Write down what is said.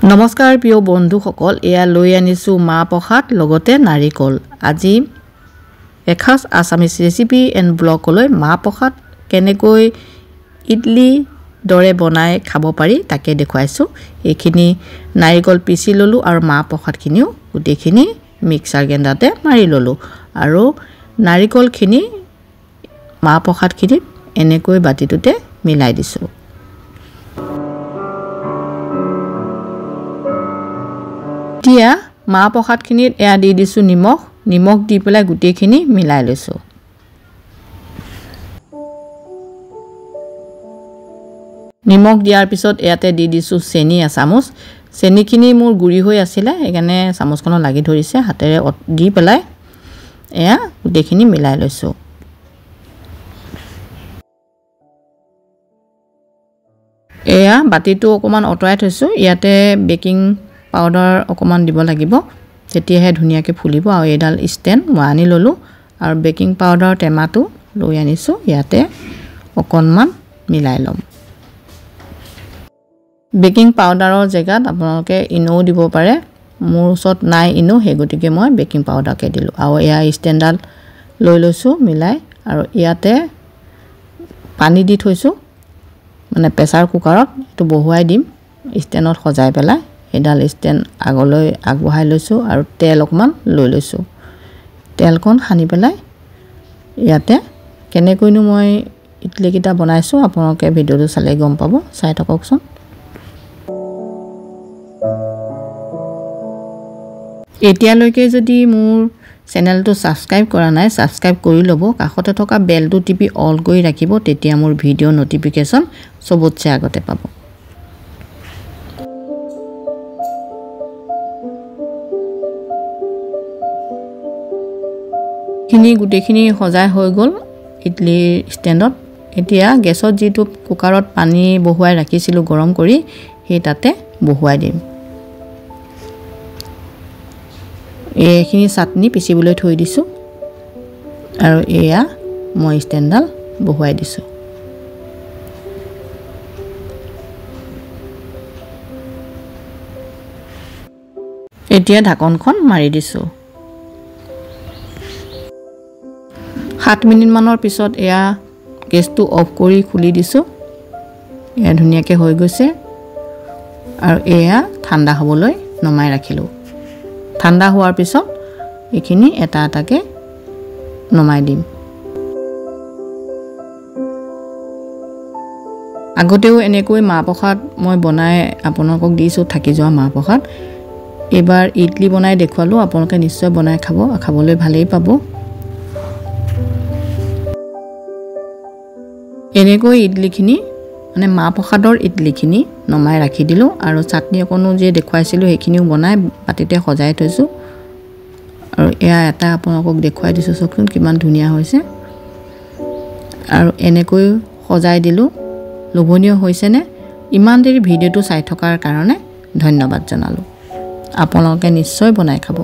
নমস্কাৰ প্ৰিয় বন্ধুসকল, এয়া লৈ আনিছো মাহ প্ৰসাদ লগতে নাৰিকল। আজি এখাস আছামিজ ৰেচিপি এণ্ড ব্লগলৈ মাহ প্ৰসাদ কেনেকৈ ইডলি দৰে বনাই খাব পাৰি তাকে দেখুৱাইছো। এইখিনি নাৰিকল পিচি ললো আৰু মাহ প্ৰসাদখিনিও গোটেইখিনি মিক্সাৰ গ্ৰাইণ্ডাৰতে মাৰি ললো আৰু নাৰিকলখিনি মাহ প্ৰসাদখিনি এনেকৈ বাটিটোতে মিলাই দিছো। এতিয়া মাহ প্ৰসাদখিনিত এয়া দি দিছো নিমখ দি পেলাই গোটেইখিনি মিলাই লৈছো। নিমখ দিয়াৰ পিছত ইয়াতে দি দিছো চেনি এচামুচ। চেনিখিনি মোৰ গুৰি হৈ আছিল সেইকাৰণে চামুচখনত লাগি ধৰিছে, হাতেৰে দি পেলাই এয়া গোটেইখিনি মিলাই লৈছো। এয়া বাটিটো অকমান অতৰাই থৈছো। ইয়াতে বেকিং পাউডাৰ অকমান দিব লাগিব, তেতিয়াহে ধুনীয়াকৈ ফুলিব। আৰু এডাল ষ্টেণ্ড মই আনি ললো আৰু বেকিং পাউডাৰ টেমাটো লৈ আনিছো। ইয়াতে অকণমান মিলাই লম। বেকিং পাউডাৰৰ জেগাত আপোনালোকে ইনো দিব পাৰে, মোৰ ওচৰত নাই ইনো, সেই গতিকে মই বেকিং পাউডাৰকে দিলোঁ। আৰু এয়া ষ্টেণ্ডডাল লৈ লৈছোঁ মিলাই, আৰু ইয়াতে পানী দি থৈছোঁ, মানে প্ৰেছাৰ কুকাৰত এইটো বহুৱাই দিম ষ্টেণ্ডত সজাই পেলাই। এডাল ষ্টেণ্ড আগলৈ আগবঢ়াই লৈছোঁ আৰু তেল অকণমান লৈ লৈছোঁ। তেলকণ সানি পেলাই ইয়াতে কেনেকৈনো মই ইডলিকেইটা বনাইছোঁ আপোনালোকে ভিডিঅ'টো চালে গম পাব, চাই থাককচোন। এতিয়ালৈকে যদি মোৰ চেনেলটো ছাবস্ক্ৰাইব কৰা নাই, ছাবস্ক্ৰাইব কৰি ল'ব। কাষতে থকা বেলটো টিপি অল কৰি ৰাখিব, তেতিয়া মোৰ ভিডিঅ' নটিফিকেশ্যন চবতছে আগতে পাব। গোটেইখিনি সজাই হৈ গ'ল ইডলি ষ্টেণ্ডত। এতিয়া গেছত যিটো কুকাৰত পানী বহুৱাই ৰাখিছিলোঁ গৰম কৰি, সেই তাতে বহুৱাই দিম। এইখিনি চাটনি পিচিবলৈ থৈ দিছোঁ আৰু এয়া মই ষ্টেণ্ডডাল বহুৱাই দিছোঁ। এতিয়া ঢাকনখন মাৰি দিছোঁ। 7 মিনিটমানৰ পিছত এয়া গেছটো অফ কৰি খুলি দিছোঁ। এয়া ধুনীয়াকৈ হৈ গৈছে আৰু এয়া ঠাণ্ডা হ'বলৈ নমাই ৰাখিলোঁ। ঠাণ্ডা হোৱাৰ পিছত এইখিনি এটা এটাকৈ নমাই দিম। আগতেও এনেকৈ মাহ প্ৰসাদ মই বনাই আপোনালোকক দিছোঁ, থাকি যোৱা মাহ প্ৰসাদ। এইবাৰ ইডলি বনাই দেখুৱালোঁ, আপোনালোকে নিশ্চয় বনাই খাব, খাবলৈ ভালেই পাব। এনেকৈ ইডলিখিনি মানে মাহ প্ৰসাদৰ ইডলিখিনি নমাই ৰাখি দিলোঁ আৰু চাটনি অকণো যে দেখুৱাইছিলোঁ সেইখিনিও বনাই বাটিতে সজাই থৈছোঁ। আৰু এয়া এটা আপোনালোকক দেখুৱাই দিছোঁ, চাওকচোন কিমান ধুনীয়া হৈছে। আৰু এনেকৈ সজাই দিলোঁ। লোভনীয় হৈছেনে? ইমান দেৰি ভিডিঅ'টো চাই থকাৰ কাৰণে ধন্যবাদ জনালোঁ। আপোনালোকে নিশ্চয় বনাই খাব।